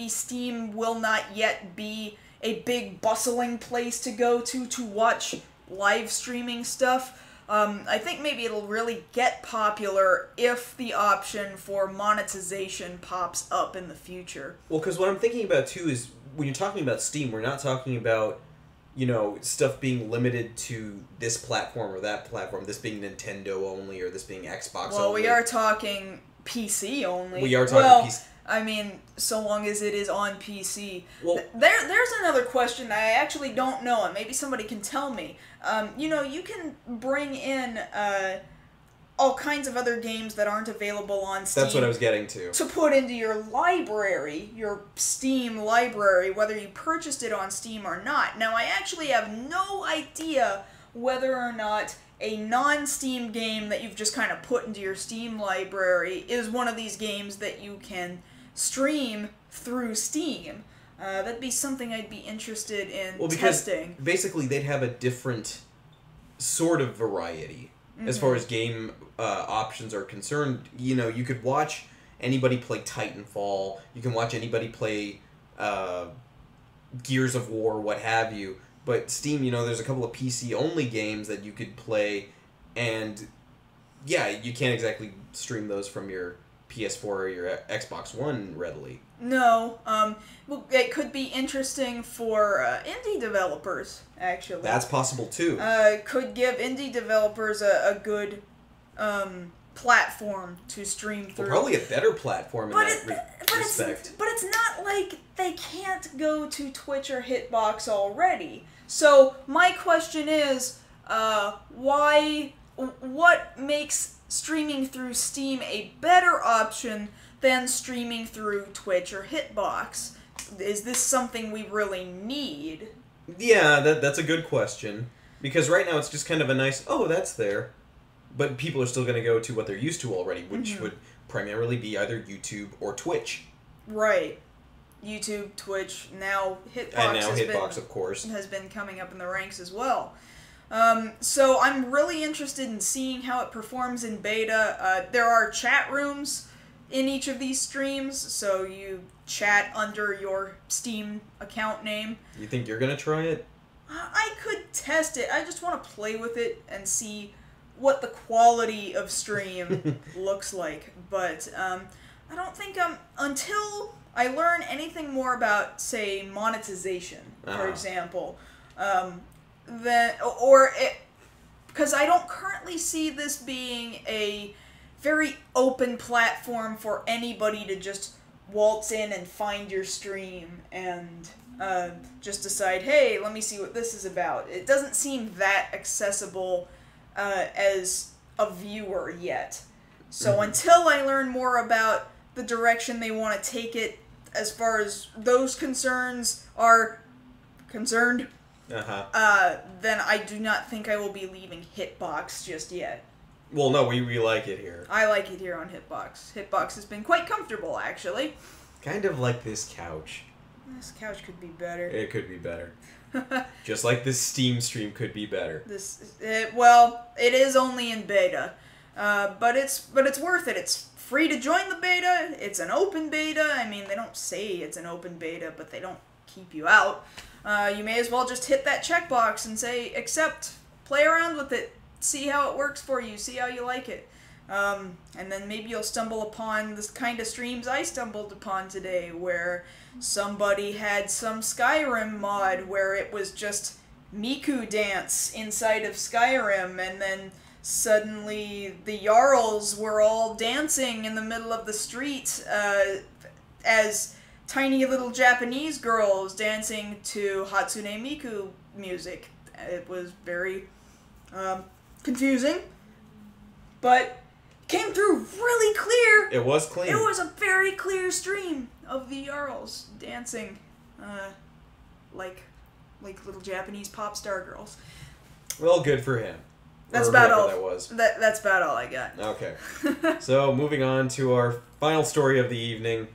Steam will not yet be a big bustling place to go to watch live streaming stuff. I think maybe it'll really get popular if the option for monetization pops up in the future. Well, because what I'm thinking about, too, is when you're talking about Steam, we're not talking about, you know, stuff being limited to this platform or that platform, this being Nintendo only or this being Xbox only. Well, we are talking PC only. We are talking PC. I mean, so long as it is on PC. Well, there's another question that I actually don't know, and maybe somebody can tell me. You know, you can bring in all kinds of other games that aren't available on Steam. That's what I was getting to. To put into your library, your Steam library, whether you purchased it on Steam or not. Now, I actually have no idea whether or not a non-Steam game that you've just kind of put into your Steam library is one of these games that you can stream through Steam. That'd be something I'd be interested in testing. Basically, they'd have a different sort of variety as far as game options are concerned. You know, you could watch anybody play Titanfall. You can watch anybody play Gears of War, what have you. But Steam, you know, there's a couple of PC-only games that you could play, and yeah, you can't exactly stream those from your PS4 or your Xbox One readily. No. Well, it could be interesting for indie developers, actually. That's possible, too. Could give indie developers a good platform to stream through. Well, probably a better platform in respect. But it's not like they can't go to Twitch or Hitbox already. So my question is, what makes streaming through Steam a better option than streaming through Twitch or Hitbox? Is this something we really need? Yeah, that's a good question. Because right now it's just kind of a nice, oh, that's there. But people are still going to go to what they're used to already, which would primarily be either YouTube or Twitch. Right. YouTube, Twitch, now Hitbox. And now Hitbox, of course. Has been coming up in the ranks as well. So I'm really interested in seeing how it performs in beta. There are chat rooms in each of these streams, so you chat under your Steam account name. You think you're going to try it? I could test it. I just want to play with it and see what the quality of stream looks like. But I don't think until I learn anything more about, say, monetization, for example, because I don't currently see this being a very open platform for anybody to just waltz in and find your stream and just decide, hey, let me see what this is about. It doesn't seem that accessible as a viewer yet. So until I learn more about the direction they want to take it as far as those concerns are concerned, then I do not think I will be leaving Hitbox just yet. Well, no, we like it here. I like it here on Hitbox. Hitbox has been quite comfortable, actually. Kind of like this couch. This couch could be better. It could be better. Just like this Steam stream could be better. Well, it is only in beta, but it's worth it. It's free to join the beta. It's an open beta. I mean, they don't say it's an open beta, but they don't keep you out. you may as well just hit that checkbox and say, accept, play around with it, see how it works for you, see how you like it. And then maybe you'll stumble upon this kind of streams I stumbled upon today, where somebody had some Skyrim mod where it was just Miku dance inside of Skyrim, and then suddenly the Jarls were all dancing in the middle of the street as tiny little Japanese girls dancing to Hatsune Miku music. It was very confusing, but came through really clear. It was clean. It was a very clear stream of the Jarls dancing like little Japanese pop star girls. Well, good for him. That's about all. That was. That's about all I got. Okay. So, moving on to our final story of the evening.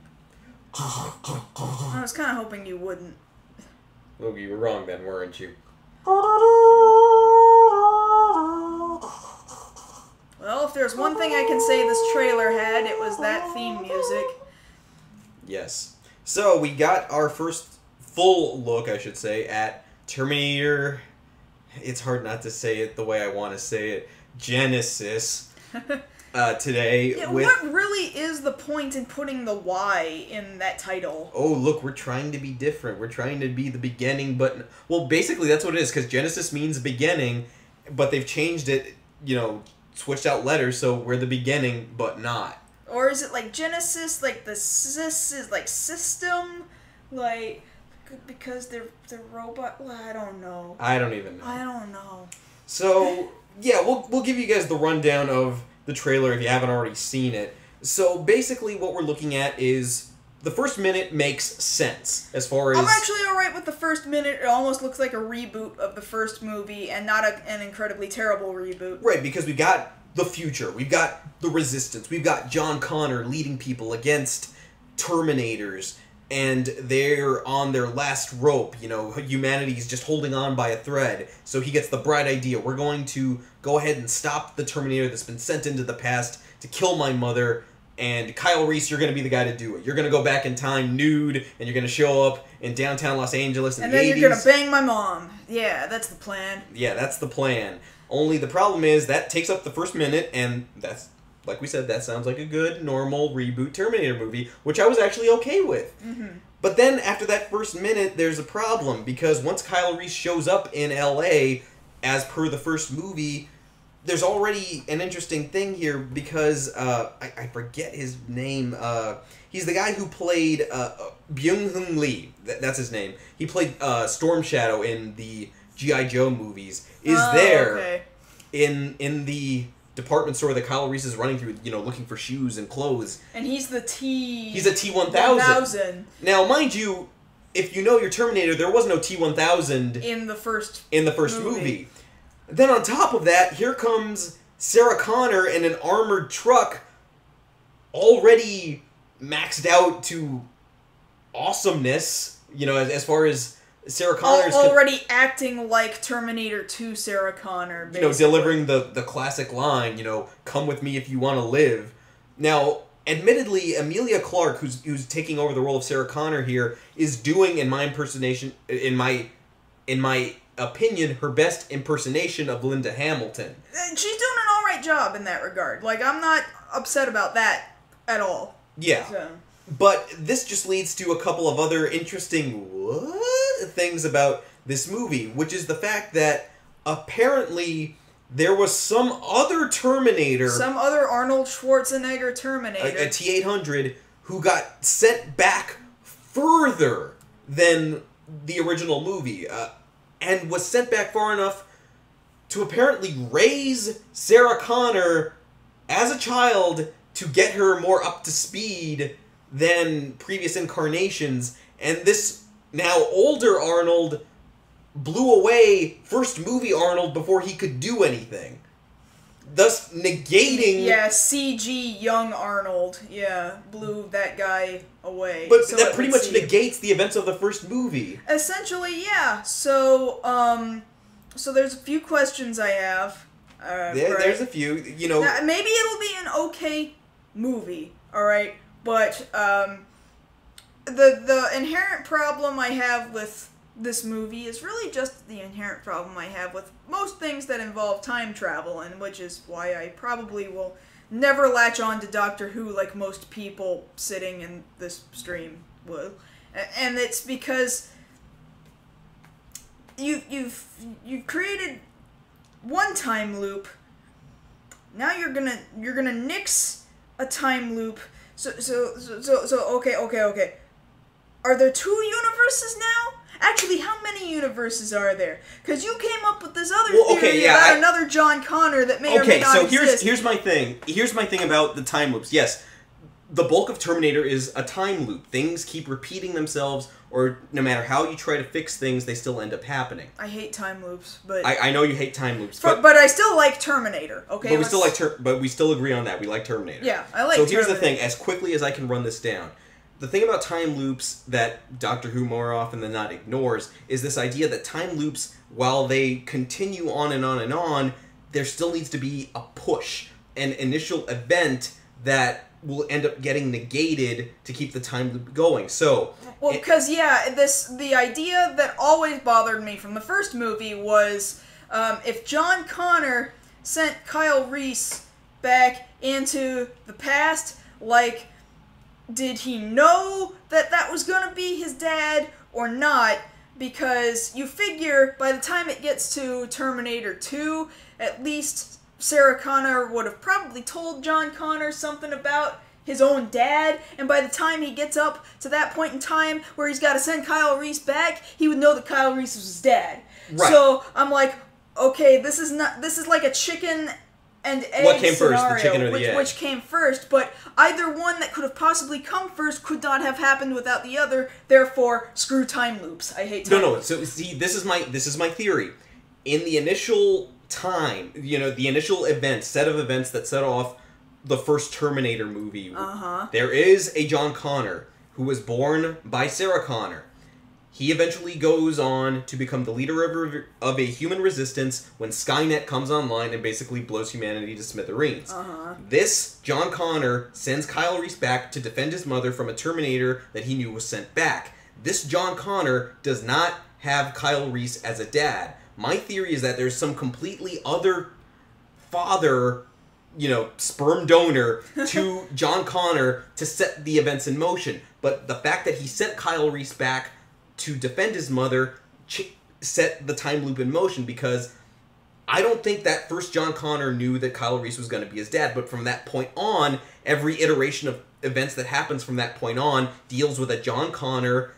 I was kind of hoping you wouldn't. Oh, you were wrong then, weren't you? Well, if there's one thing I can say this trailer had, it was that theme music. Yes. So, we got our first full look, I should say, at Terminator... It's hard not to say it the way I want to say it. Genisys. Today. Yeah, with... what really is the point in putting the Y in that title? Oh, look, we're trying to be different. We're trying to be the beginning, but... Well, basically, that's what it is, because Genesis means beginning, but they've changed it, you know, switched out letters, so we're the beginning, but not. Or is it like Genesis, like the sys is like system? Like... Because they're robot. Well, I don't know. I don't even know. I don't know. So yeah, we'll give you guys the rundown of the trailer if you haven't already seen it. So basically, what we're looking at is the first minute makes sense as far as. I'm actually alright with the first minute. It almost looks like a reboot of the first movie, and not an incredibly terrible reboot. Right, because we got the future, we've got the Resistance, we've got John Connor leading people against Terminators. And they're on their last rope, you know, humanity's just holding on by a thread. So he gets the bright idea. We're going to go ahead and stop the Terminator that's been sent into the past to kill my mother. And Kyle Reese, you're going to be the guy to do it. You're going to go back in time nude, and you're going to show up in downtown Los Angeles in the 80s. And then you're going to bang my mom. Yeah, that's the plan. Yeah, that's the plan. Only the problem is that takes up the first minute, and that's... Like we said, that sounds like a good, normal reboot Terminator movie, which I was actually okay with. Mm-hmm. But then, after that first minute, there's a problem, because once Kyle Reese shows up in L.A., as per the first movie, there's already an interesting thing here, because, I forget his name, he's the guy who played, Byung-Hun Lee, that's his name. He played, Storm Shadow in the G.I. Joe movies, okay. in the department store that Kyle Reese is running through, you know, looking for shoes and clothes. And he's a T-1000. 1000. Now, mind you, if you know your Terminator, there was no T-1000 in the first movie. Then on top of that, here comes Sarah Connor in an armored truck, already maxed out to awesomeness, you know, as far as Sarah Connor's already acting like Terminator 2 Sarah Connor, basically. You know, delivering the classic line, you know, come with me if you want to live. Now, admittedly, Emilia Clarke, who's taking over the role of Sarah Connor here, is doing, in my opinion, her best impersonation of Linda Hamilton. She's doing an alright job in that regard. Like, I'm not upset about that at all. Yeah. So. But this just leads to a couple of other interesting things about this movie, which is the fact that apparently there was some other Terminator... Some other Arnold Schwarzenegger Terminator. A T-800 who got sent back further than the original movie, and was sent back far enough to apparently raise Sarah Connor as a child to get her more up to speed than previous incarnations, and this now older Arnold blew away first movie Arnold before he could do anything, thus negating... Yeah, CG young Arnold, blew that guy away. But so that pretty much negates the events of the first movie. Essentially, yeah. So, so there's a few questions I have. There's a few, you know... Now, maybe it'll be an okay movie, alright? But, the inherent problem I have with this movie is really just the inherent problem I have with most things that involve time travel, and which is why I probably will never latch on to Doctor Who like most people sitting in this stream will. And it's because you've created one time loop. Now you're gonna nix a time loop. So okay. Are there 2 universes now? Actually, how many universes are there? Because you came up with this other theory about another John Connor that may or may not exist. Okay, so here's my thing. Here's my thing about the time loops. Yes, the bulk of Terminator is a time loop. Things keep repeating themselves, or no matter how you try to fix things, they still end up happening. I hate time loops, but... I know you hate time loops, but I still like Terminator, okay? But we still agree on that. We like Terminator. Yeah, I like Terminator. So here's the thing, as quickly as I can run this down. The thing about time loops that Doctor Who more often than not ignores is this idea that time loops, while they continue on and on and on, there still needs to be a push, an initial event that will end up getting negated to keep the time loop going. So, well, because the idea that always bothered me from the first movie was if John Connor sent Kyle Reese back into the past, like, did he know that that was going to be his dad or not? Because you figure by the time it gets to Terminator 2, at least Sarah Connor would have probably told John Connor something about his own dad, and by the time he gets up to that point in time where he's got to send Kyle Reese back, he would know that Kyle Reese was his dad. Right. So I'm like, okay, this is like a chicken and egg what came scenario, first, the chicken or the egg? Which came first, but either one that could have possibly come first could not have happened without the other. Therefore, screw time loops. I hate time loops. So see, this is my theory. In the initial time, the initial set of events that set off the first Terminator movie, there is a John Connor who was born by Sarah Connor. He eventually goes on to become the leader of a human resistance when Skynet comes online and basically blows humanity to smithereens. This John Connor sends Kyle Reese back to defend his mother from a Terminator that he knew was sent back. This John Connor does not have Kyle Reese as a dad. My theory is that there's some completely other father, sperm donor to John Connor to set the events in motion. But the fact that he sent Kyle Reese back to defend his mother set the time loop in motion, because I don't think that first John Connor knew that Kyle Reese was going to be his dad, but from that point on, every iteration of events that happens from that point on deals with a John Connor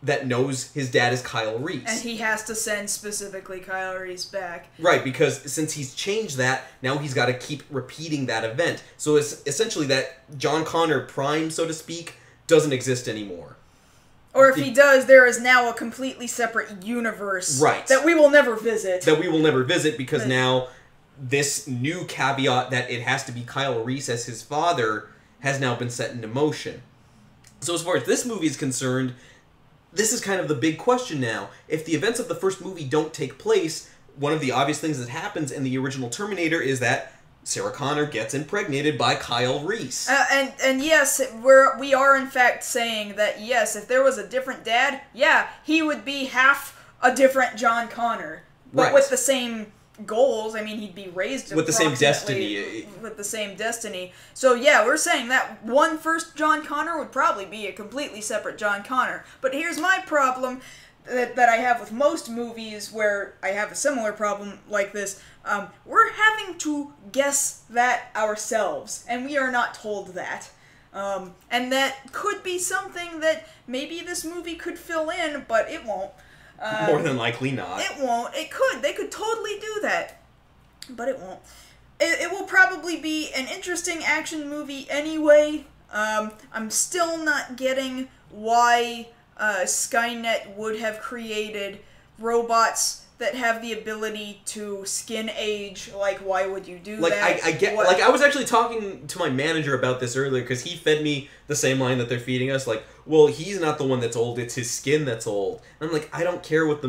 that knows his dad is Kyle Reese. And he has to send specifically Kyle Reese back. Right, because since he's changed that, now he's got to keep repeating that event. So it's essentially that John Connor Prime, so to speak, doesn't exist anymore. Or if he does, there is now a completely separate universe that we will never visit. That we will never visit, because now this new caveat that it has to be Kyle Reese as his father has now been set into motion. So as far as this movie is concerned, this is kind of the big question now. If the events of the first movie don't take place, one of the obvious things that happens in the original Terminator is that Sarah Connor gets impregnated by Kyle Reese. And yes, we are in fact saying that yes, if there was a different dad, he would be half a different John Connor, but with the same goals. I mean, he'd be raised with the same destiny. With the same destiny. So yeah, we're saying that one first John Connor would probably be a completely separate John Connor. But here's my problem that I have with most movies where I have a similar problem like this. We're having to guess that ourselves, and we are not told that. And that could be something that maybe this movie could fill in, but it won't. More than likely not. It won't. It could. They could totally do that. But it won't. It will probably be an interesting action movie anyway. I'm still not getting why Skynet would have created robots that have the ability to skin age. Like, why would you do that? I was actually talking to my manager about this earlier, because he fed me the same line that they're feeding us. Like, well, he's not the one that's old, it's his skin that's old. And I'm like, I don't care what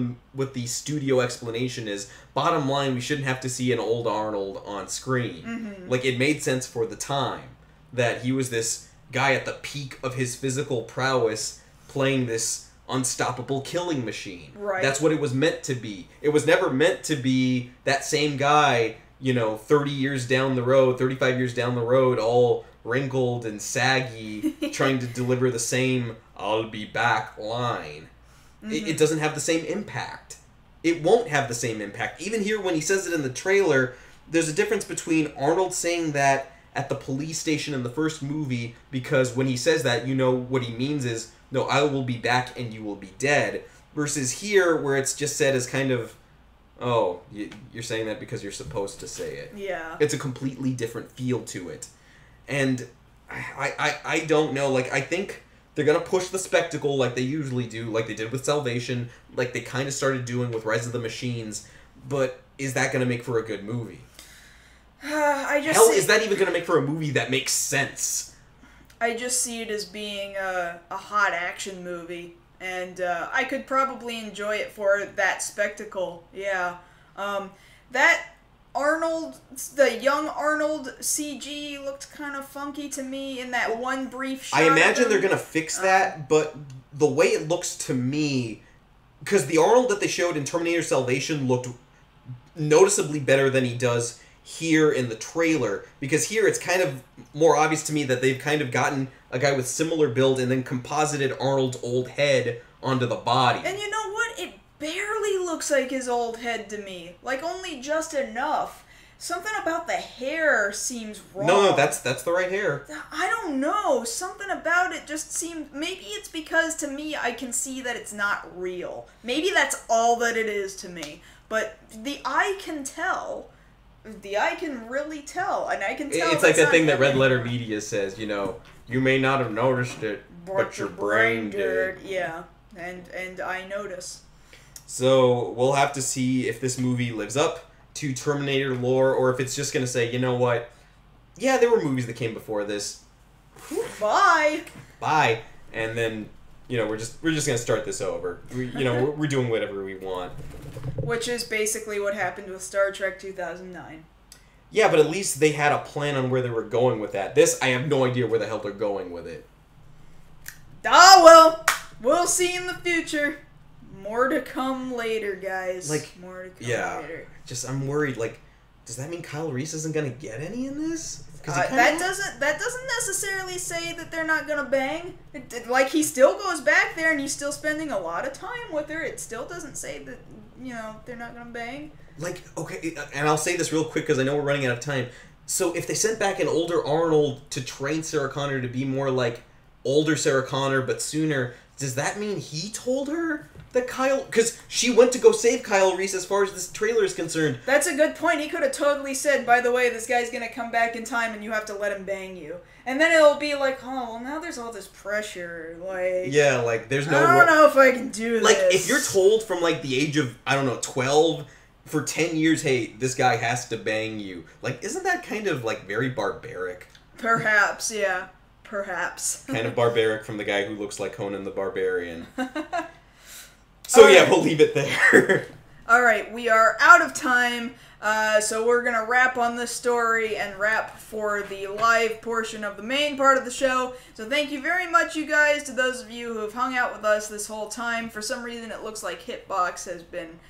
the studio explanation is. Bottom line, we shouldn't have to see an old Arnold on screen. Like, it made sense for the time that he was this guy at the peak of his physical prowess playing this unstoppable killing machine. Right. That's what it was meant to be. It was never meant to be that same guy, 30 years down the road, 35 years down the road, all wrinkled and saggy, trying to deliver the same "I'll be back" line. Mm-hmm. It doesn't have the same impact. It won't have the same impact. Even here, when he says it in the trailer, there's a difference between Arnold saying that at the police station in the first movie, because when he says that, what he means is, no, I will be back and you will be dead, versus here, where it's just said as kind of, oh, you're saying that because you're supposed to say it. Yeah. It's a completely different feel to it. And I don't know, I think they're going to push the spectacle like they usually do, like they did with Salvation, like they kind of started doing with Rise of the Machines, but is that going to make for a good movie? Is that even going to make for a movie that makes sense? I just see it as being a hot action movie, and I could probably enjoy it for that spectacle. Yeah. That Arnold, the young Arnold CG looked kind of funky to me in that one brief shot. I imagine they're going to fix that, but the way it looks to me, because the Arnold that they showed in Terminator Salvation looked noticeably better than he does here in the trailer, because here it's kind of more obvious to me that they've kind of gotten a guy with similar build and then composited Arnold's old head onto the body. And you know what? It barely looks like his old head to me. Only just enough. Something about the hair seems wrong. No, that's the right hair. I don't know. Something about it just seems... Maybe it's because, to me, I can see that it's not real. Maybe that's all that it is to me. But the eye can tell... The eye can really tell, and I can tell. It's like that thing that Red Letter Media says, you may not have noticed it, but your brain did. Yeah, and I notice. So we'll have to see if this movie lives up to Terminator lore, or if it's just going to say, you know what, yeah, there were movies that came before this. Bye. Bye. And then, we're just going to start this over. We're doing whatever we want. Which is basically what happened with Star Trek 2009. Yeah, but at least they had a plan on where they were going with that. This, I have no idea where the hell they're going with it. Well, we'll see in the future. More to come later, guys. More to come later. I'm worried, does that mean Kyle Reese isn't going to get any in this? That doesn't necessarily say that they're not gonna bang. He still goes back there and he's still spending a lot of time with her. It still doesn't say that they're not gonna bang. Okay, and I'll say this real quick because I know we're running out of time. So if they sent back an older Arnold to train Sarah Connor to be more like older Sarah Connor but sooner, does that mean he told her that Kyle... Because she went to go save Kyle Reese as far as this trailer is concerned. That's a good point. He could have totally said, by the way, this guy's going to come back in time and you have to let him bang you. And then it'll be like, oh, well, now there's all this pressure. There's no... I don't know if I can do this. If you're told from, the age of, 12... for 10 years, hey, this guy has to bang you. Isn't that kind of, very barbaric? Perhaps, yeah. Perhaps. Kind of barbaric from the guy who looks like Conan the Barbarian. So, right. We'll leave it there. Alright, we are out of time, so we're going to wrap on this story and wrap for the live portion of the main part of the show. So thank you very much, you guys, to those of you who have hung out with us this whole time. For some reason, it looks like Hitbox has been...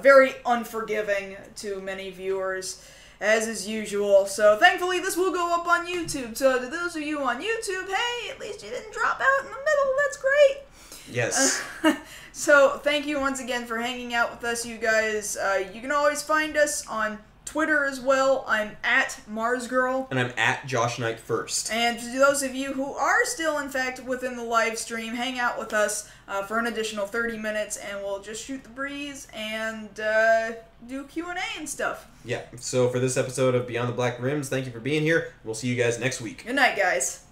very unforgiving to many viewers, as is usual. So thankfully this will go up on YouTube. So to those of you on YouTube, hey, at least you didn't drop out in the middle. That's great. Yes. So thank you once again for hanging out with us, you guys. You can always find us on Twitter as well. I'm at MarsGirl. And I'm at Josh Knight First. And to those of you who are still, in fact, within the live stream, hang out with us for an additional 30 minutes, and we'll just shoot the breeze and do Q&A and stuff. Yeah, so for this episode of Beyond the Black Rims, thank you for being here. We'll see you guys next week. Good night, guys.